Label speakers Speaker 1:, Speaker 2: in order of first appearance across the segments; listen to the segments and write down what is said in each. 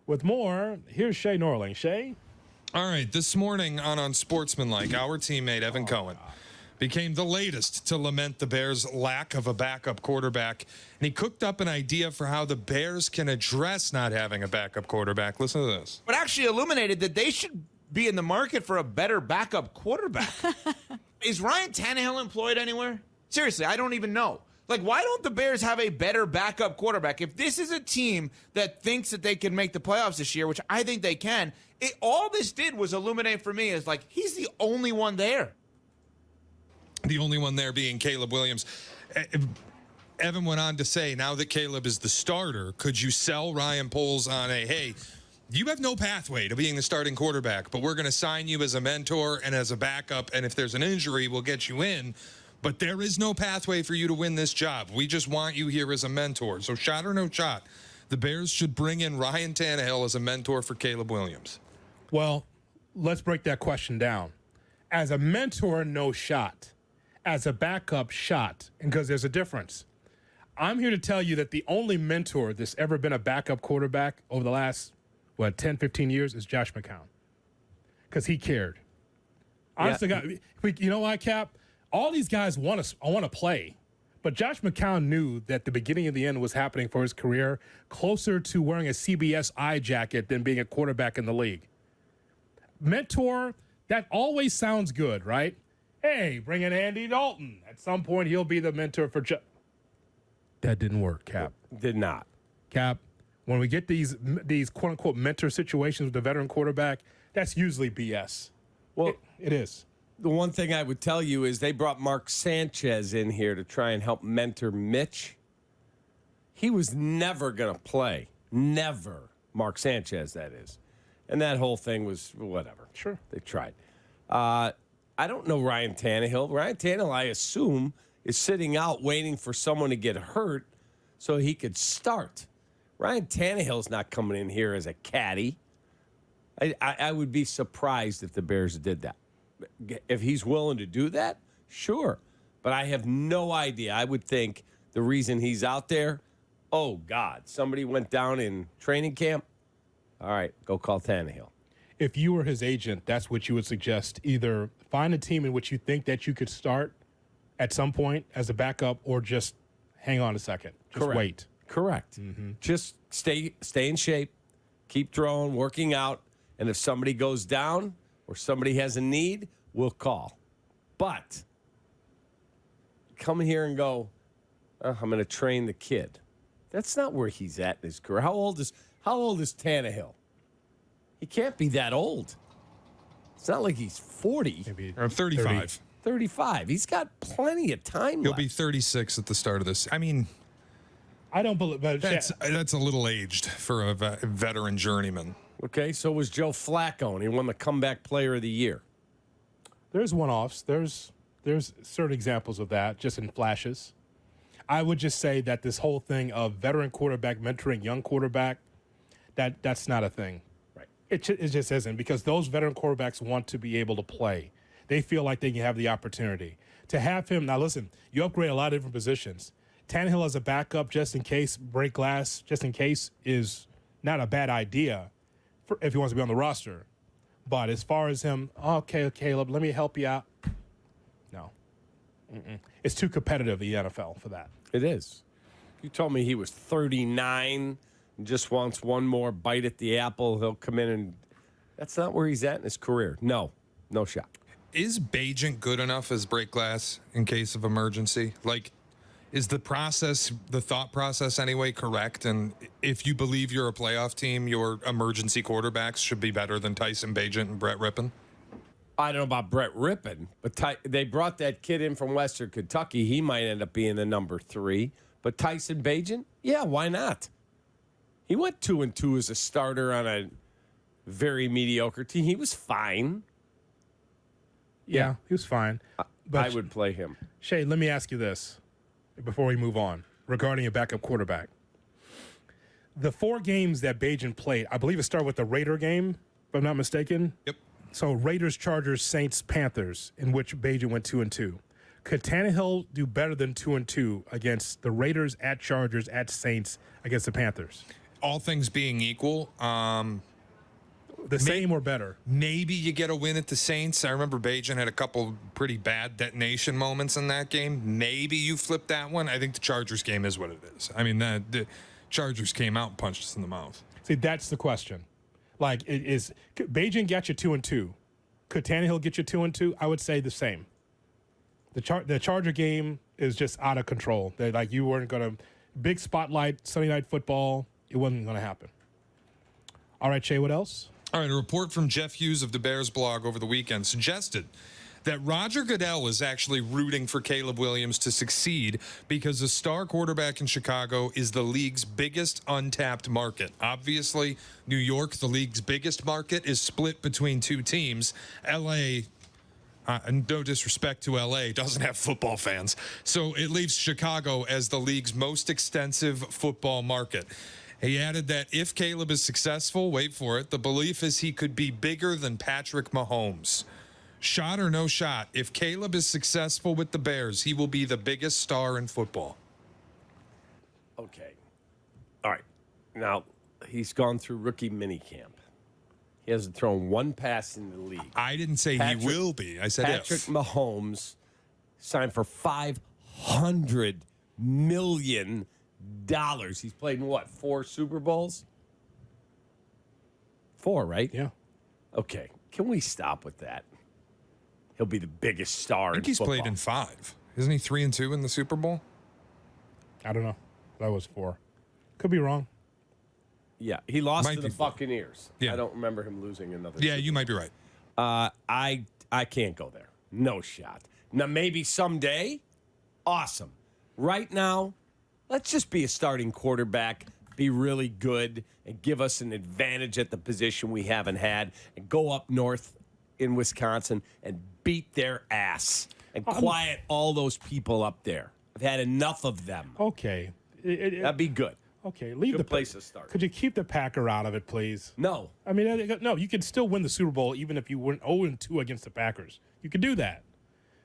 Speaker 1: With more, here's Shay Norling. Shay?
Speaker 2: All right, this morning on Unsportsmanlike, our teammate Evan Cohen became the latest to lament the Bears' lack of a backup quarterback, and he cooked up an idea for how the Bears can address not having a backup quarterback. Listen to this.
Speaker 3: But actually illuminated that they should be in the market for a better backup quarterback. Is Ryan Tannehill employed anywhere? Seriously, I don't even know. Like, why don't the Bears have a better backup quarterback? If this is a team that thinks that they can make the playoffs this year, which I think they can, all this did was illuminate for me is like, he's the only one there.
Speaker 2: The only one there being Caleb Williams. Evan went on to say, now that Caleb is the starter, could you sell Ryan Poles on hey, you have no pathway to being the starting quarterback, but we're going to sign you as a mentor and as a backup, and if there's an injury, we'll get you in. But there is no pathway for you to win this job. We just want you here as a mentor. So shot or no shot, the Bears should bring in Ryan Tannehill as a mentor for Caleb Williams.
Speaker 1: Well, let's break that question down. As a mentor, no shot. As a backup, shot. And because there's a difference. I'm here to tell you that the only mentor that's ever been a backup quarterback over the last, 10, 15 years is Josh McCown. Because he cared. Honestly, you know why, Cap? All these guys want to play, but Josh McCown knew that the beginning of the end was happening for his career, closer to wearing a CBS eye jacket than being a quarterback in the league. Mentor, that always sounds good, right? Hey, bring in Andy Dalton. At some point, he'll be the mentor for That didn't work, Cap.
Speaker 4: Did not.
Speaker 1: Cap, when we get these quote-unquote mentor situations with the veteran quarterback, that's usually BS.
Speaker 4: Well,
Speaker 1: it is.
Speaker 4: The one thing I would tell you is they brought Mark Sanchez in here to try and help mentor Mitch. He was never going to play. Never. Mark Sanchez, that is. And that whole thing was whatever.
Speaker 1: Sure.
Speaker 4: They tried. I don't know Ryan Tannehill. Ryan Tannehill, I assume, is sitting out waiting for someone to get hurt so he could start. Ryan Tannehill's not coming in here as a caddy. I would be surprised if the Bears did that. If he's willing to do that, sure. But I have no idea. I would think the reason he's out there, oh, God, somebody went down in training camp. All right, go call Tannehill.
Speaker 1: If you were his agent, that's what you would suggest. Either find a team in which you think that you could start at some point as a backup or just hang on a second. Just
Speaker 4: Correct.
Speaker 1: wait.
Speaker 4: Correct. Mm-hmm. Just stay in shape, keep throwing, working out, and if somebody goes down or somebody has a need, we'll call. But come here and go, I'm going to train the kid. That's not where he's at in his career. How old is Tannehill? He can't be that old. It's not like he's 40.
Speaker 1: Maybe
Speaker 2: Or 35.
Speaker 4: 35. He's got plenty of time
Speaker 2: He'll
Speaker 4: left.
Speaker 2: be 36 at the start of this. I mean,
Speaker 1: I don't believe
Speaker 2: that's a little aged for a veteran journeyman.
Speaker 4: Okay, so was Joe Flacco, and he won the comeback player of the year.
Speaker 1: There's one-offs. There's certain examples of that, just in flashes. I would just say that this whole thing of veteran quarterback mentoring young quarterback, that's not a thing.
Speaker 4: Right.
Speaker 1: It just isn't, because those veteran quarterbacks want to be able to play. They feel like they can have the opportunity. To have him, now listen, you upgrade a lot of different positions. Tannehill as a backup just in case, break glass, just in case, is not a bad idea if he wants to be on the roster. But as far as him, okay, Caleb, let me help you out. No. It's too competitive, the NFL, for that.
Speaker 4: It is. You told me he was 39 and just wants one more bite at the apple. He'll come in and that's not where he's at in his career. No shot.
Speaker 2: Is Bagent good enough as break glass in case of emergency? Like, is the thought process anyway correct? And if you believe you're a playoff team, your emergency quarterbacks should be better than Tyson Bagent and Brett Rippon?
Speaker 4: I don't know about Brett Rippon, but they brought that kid in from Western Kentucky. He might end up being the number 3. But Tyson Bagent, yeah, why not? He went 2-2 as a starter on a very mediocre team. He was fine.
Speaker 1: Yeah, he was fine. But
Speaker 4: I would play him.
Speaker 1: Shay, let me ask you this before we move on regarding a backup quarterback. The 4 games that Bagent played, I believe it started with the Raider game, if I'm not mistaken.
Speaker 2: Yep.
Speaker 1: So Raiders, Chargers, Saints, Panthers, in which Bagent went 2-2. Could Tannehill do better than 2-2 against the Raiders, at Chargers, at Saints, against the Panthers?
Speaker 2: all things being equal,
Speaker 1: The same or better.
Speaker 2: maybe you get a win at the Saints. I remember Bagent had a couple pretty bad detonation moments in that game. Maybe you flip that one. I think the Chargers game is what it is. I mean, the Chargers came out and punched us in the mouth.
Speaker 1: See, that's the question. Like, could Bagent get you 2-2? Could Tannehill get you 2-2? I would say the same. The Charger game is just out of control. Like, you weren't going to big spotlight Sunday Night Football. It wasn't going to happen. All right, Shay, what else?
Speaker 2: All right, a report from Jeff Hughes of the Bears blog over the weekend suggested that Roger Goodell is actually rooting for Caleb Williams to succeed because the star quarterback in Chicago is the league's biggest untapped market. Obviously, New York, the league's biggest market, is split between two teams. L.A., and no disrespect to L.A., doesn't have football fans. So it leaves Chicago as the league's most extensive football market. He added that if Caleb is successful, wait for it, the belief is he could be bigger than Patrick Mahomes. Shot or no shot, if Caleb is successful with the Bears, he will be the biggest star in football.
Speaker 4: Okay. All right. Now, he's gone through rookie minicamp. He hasn't thrown one pass in the league.
Speaker 2: I didn't say he will be. I said
Speaker 4: Patrick
Speaker 2: if.
Speaker 4: Mahomes signed for $500 million. He's played in what, 4 Super Bowls? 4, right?
Speaker 1: Yeah.
Speaker 4: Okay. Can we stop with that? He'll be the biggest star
Speaker 2: I think
Speaker 4: in
Speaker 2: he's
Speaker 4: football.
Speaker 2: played in 5. Isn't he 3-2 in the Super Bowl?
Speaker 1: I don't know. That was 4. Could be wrong.
Speaker 4: Yeah, he lost
Speaker 2: Might
Speaker 4: to the
Speaker 2: be 4.
Speaker 4: Buccaneers.
Speaker 2: Yeah.
Speaker 4: I don't remember him losing another.
Speaker 2: Yeah,
Speaker 4: Super
Speaker 2: you might be right.
Speaker 4: I can't go there. No shot. Now, maybe someday, awesome. Right now, let's just be a starting quarterback, be really good, and give us an advantage at the position we haven't had, and go up north in Wisconsin and beat their ass and quiet all those people up there. I've had enough of them.
Speaker 1: Okay.
Speaker 4: That'd be good.
Speaker 1: Okay, leave
Speaker 4: Good
Speaker 1: the
Speaker 4: place to start.
Speaker 1: Could you keep the Packer out of it, please?
Speaker 4: No.
Speaker 1: I mean, no, you could still win the Super Bowl even if you went 0-2 against the Packers. You could do that.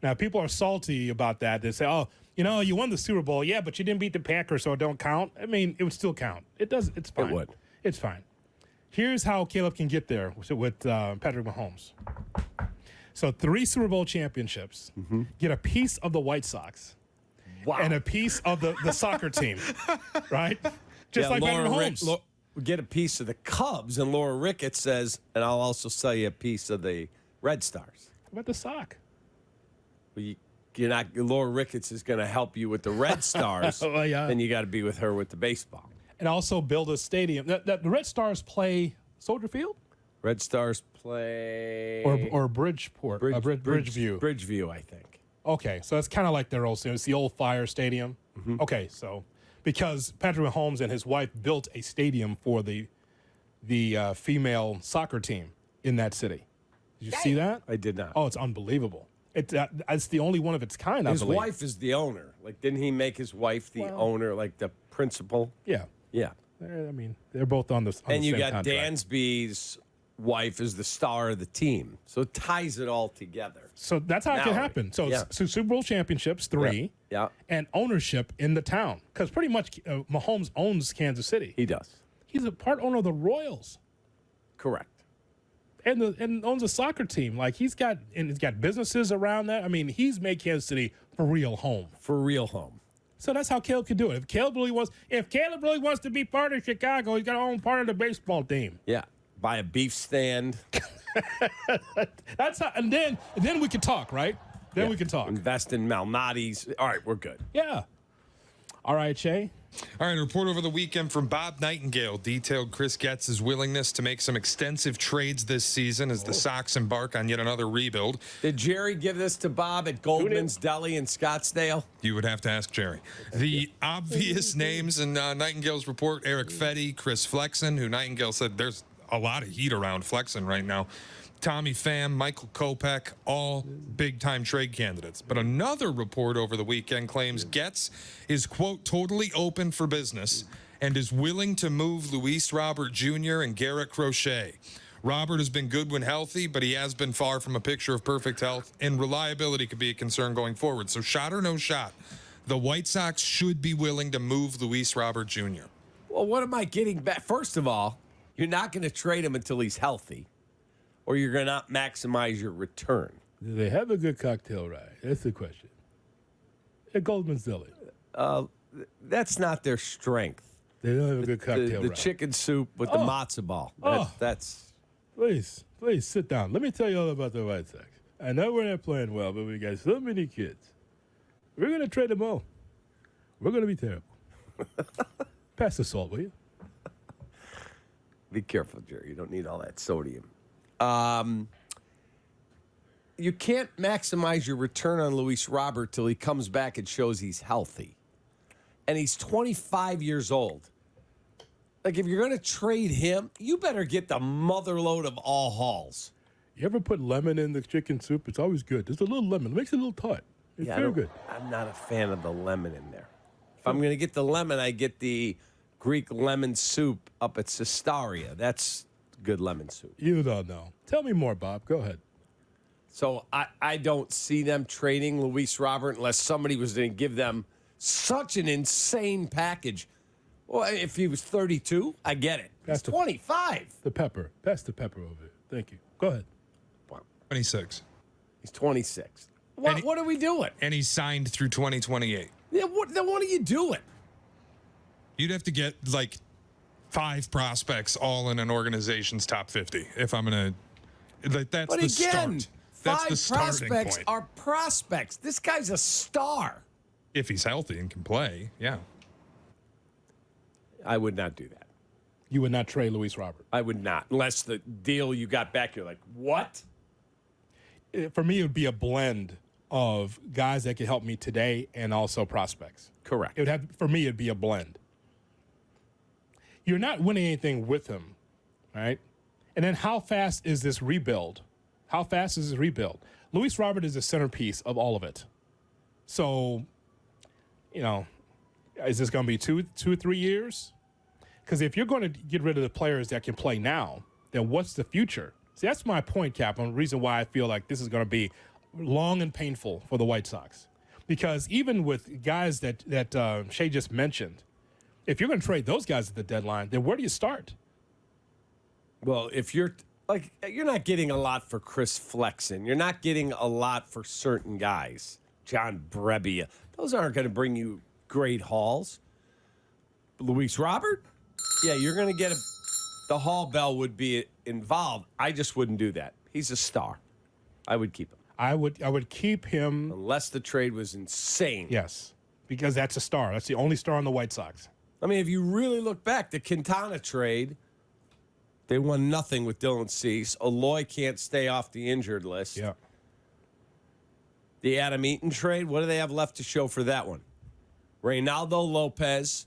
Speaker 1: Now, people are salty about that. They say, oh, you won the Super Bowl. Yeah, but you didn't beat the Packers, so it don't count. I mean, it would still count. It does. It's fine.
Speaker 4: It would.
Speaker 1: It's fine. Here's how Caleb can get there with Patrick Mahomes. So 3 Super Bowl championships, get a piece of the White Sox,
Speaker 4: Wow.
Speaker 1: and a piece of the soccer team, right? Just like Patrick Mahomes.
Speaker 4: We get a piece of the Cubs, and Laura Ricketts says, and I'll also sell you a piece of the Red Stars.
Speaker 1: How about the sock?
Speaker 4: Well, you're not. Laura Ricketts is going to help you with the Red Stars.
Speaker 1: Oh, yeah.
Speaker 4: Then you got to be with her with the baseball.
Speaker 1: And also build a stadium. The Red Stars play Soldier Field
Speaker 4: Red Stars play
Speaker 1: or Bridgeport, Bridgeview.
Speaker 4: Bridgeview, I think.
Speaker 1: Okay, so it's kind of like their old stadium. It's the old Fire Stadium. Okay, so because Patrick Mahomes and his wife built a stadium for the female soccer team in that city. Did you see that?
Speaker 4: I did not.
Speaker 1: Oh, it's unbelievable. It's the only one of its kind,
Speaker 4: his
Speaker 1: I believe.
Speaker 4: wife is the owner. Like, didn't he make his wife the owner, like the principal?
Speaker 1: Yeah.
Speaker 4: Yeah.
Speaker 1: I mean, they're both on the
Speaker 4: And
Speaker 1: the
Speaker 4: you
Speaker 1: same
Speaker 4: got
Speaker 1: contract.
Speaker 4: Dansby's wife is the star of the team. So it ties it all together.
Speaker 1: So that's how it can
Speaker 4: Now,
Speaker 1: happen. So,
Speaker 4: yeah.
Speaker 1: so Super Bowl championships, 3.
Speaker 4: Yeah.
Speaker 1: And ownership in the town. Because pretty much Mahomes owns Kansas City.
Speaker 4: He does.
Speaker 1: He's a part owner of the Royals.
Speaker 4: Correct.
Speaker 1: And owns a soccer team. Like he's got businesses around that. I mean, he's made Kansas City for real home.
Speaker 4: For real home.
Speaker 1: So that's how Caleb could do it. If Caleb really wants to be part of Chicago, he's got to own part of the baseball team.
Speaker 4: Yeah. Buy a beef stand.
Speaker 1: That's how. And then we can talk, right? Then we can talk.
Speaker 4: Invest in Malnati's. All right, we're good.
Speaker 1: Yeah. All right, Shay.
Speaker 2: All right, a report over the weekend from Bob Nightingale detailed Chris Getz's willingness to make some extensive trades this season as the Sox embark on yet another rebuild.
Speaker 4: Did Jerry give this to Bob at Goldman's Deli in Scottsdale?
Speaker 2: You would have to ask Jerry. The obvious names in Nightingale's report, Eric Fetty, Chris Flexen, who Nightingale said there's a lot of heat around Flexen right now. Tommy Pham, Michael Kopech, all big-time trade candidates. But another report over the weekend claims Getz is, quote, totally open for business and is willing to move Luis Robert Jr. and Garrett Crochet. Robert has been good when healthy, but he has been far from a picture of perfect health, and reliability could be a concern going forward. So shot or no shot, the White Sox should be willing to move Luis Robert Jr.
Speaker 4: Well, what am I getting back? First of all, you're not going to trade him until he's healthy, or you're going to not maximize your return.
Speaker 1: Do they have a good cocktail ride? That's the question. At Goldman's Deli.
Speaker 4: That's not their strength.
Speaker 1: They don't have a good cocktail
Speaker 4: The
Speaker 1: ride.
Speaker 4: chicken soup with the matzo ball. That's
Speaker 1: Please sit down. Let me tell you all about the White Sox. I know we're not playing well, but we got so many kids. We're going to trade them all. We're going to be terrible. Pass the salt, will you?
Speaker 4: Be careful, Jerry. You don't need all that sodium. You can't maximize your return on Luis Robert till he comes back and shows he's healthy. And he's 25 years old. Like, if you're going to trade him, you better get the motherload of all hauls.
Speaker 1: You ever put lemon in the chicken soup? It's always good. There's a little lemon. It makes it a little tart. It's very good.
Speaker 4: I'm not a fan of the lemon in there. If I'm going to get the lemon, I get the Greek lemon soup up at Sestaria. That's good lemon soup.
Speaker 1: You don't know. Tell me more, Bob. Go ahead.
Speaker 4: So I don't see them trading Luis Robert unless somebody was going to give them such an insane package. Well, if he was 32, I get it. He's 25.
Speaker 1: The pepper. Pass the pepper over here. Thank you. Go ahead.
Speaker 2: 26.
Speaker 4: He's 26. What are we doing?
Speaker 2: And he's signed through 2028.
Speaker 4: Yeah, then what are you doing?
Speaker 2: You'd have to get like 5 prospects all in an organization's top 50 if I'm going to. Like, that's
Speaker 4: But
Speaker 2: the
Speaker 4: again,
Speaker 2: start. That's
Speaker 4: 5
Speaker 2: the starting
Speaker 4: prospects
Speaker 2: point.
Speaker 4: are prospects. This guy's a star.
Speaker 2: If he's healthy and can play, yeah.
Speaker 4: I would not do that.
Speaker 1: You would not trade Luis Robert.
Speaker 4: I would not. Unless the deal you got back, you're like, what?
Speaker 1: For me, it would be a blend of guys that could help me today and also prospects.
Speaker 4: Correct.
Speaker 1: It would have, for me, it'd be a blend. You're not winning anything with him, right? And then how fast is this rebuild? How fast is this rebuild? Luis Robert is the centerpiece of all of it. So, is this going to be two or 3 years? Because if you're going to get rid of the players that can play now, then what's the future? See, that's my point, Cap, on the reason why I feel like this is going to be long and painful for the White Sox. Because even with guys that Shea just mentioned, if you're going to trade those guys at the deadline, then where do you start?
Speaker 4: Well, if you're not getting a lot for Chris Flexen. You're not getting a lot for certain guys. John Brebbia. Those aren't going to bring you great hauls. Luis Robert? Yeah, you're going to get the haul bell would be involved. I just wouldn't do that. He's a star. I would keep him.
Speaker 1: I would keep him.
Speaker 4: Unless the trade was insane.
Speaker 1: Yes, because that's a star. That's the only star on the White Sox.
Speaker 4: I mean, if you really look back, the Quintana trade, they won nothing with Dylan Cease. Eloy can't stay off the injured list.
Speaker 1: Yeah.
Speaker 4: The Adam Eaton trade, what do they have left to show for that one? Reynaldo Lopez,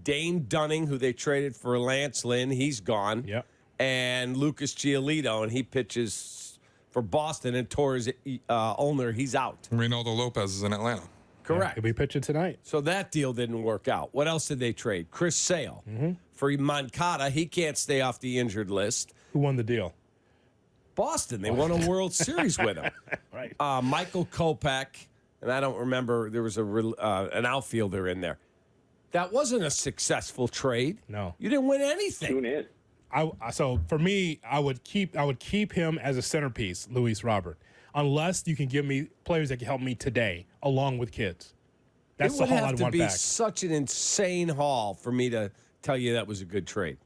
Speaker 4: Dane Dunning, who they traded for Lance Lynn, he's gone.
Speaker 1: Yep.
Speaker 4: And Lucas Giolito, and he pitches for Boston, and Torres Ulner, he's out.
Speaker 2: Reynaldo Lopez is in Atlanta.
Speaker 4: Correct.
Speaker 1: He'll be pitching tonight.
Speaker 4: So that deal didn't work out. What else did they trade? Chris Sale. For Moncada, he can't stay off the injured list.
Speaker 1: Who won the deal?
Speaker 4: Boston. They won a World Series with him.
Speaker 1: Right.
Speaker 4: Michael Kopech, and I don't remember, there was an outfielder in there. That wasn't a successful trade.
Speaker 1: No.
Speaker 4: You didn't win anything.
Speaker 5: Tune in.
Speaker 1: So for me, I would keep him as a centerpiece, Luis Robert, unless you can give me players that can help me today, along with kids. That's
Speaker 4: It
Speaker 1: the
Speaker 4: would
Speaker 1: haul
Speaker 4: have
Speaker 1: I'd
Speaker 4: to
Speaker 1: want
Speaker 4: be
Speaker 1: back.
Speaker 4: such an insane haul for me to tell you that was a good trade.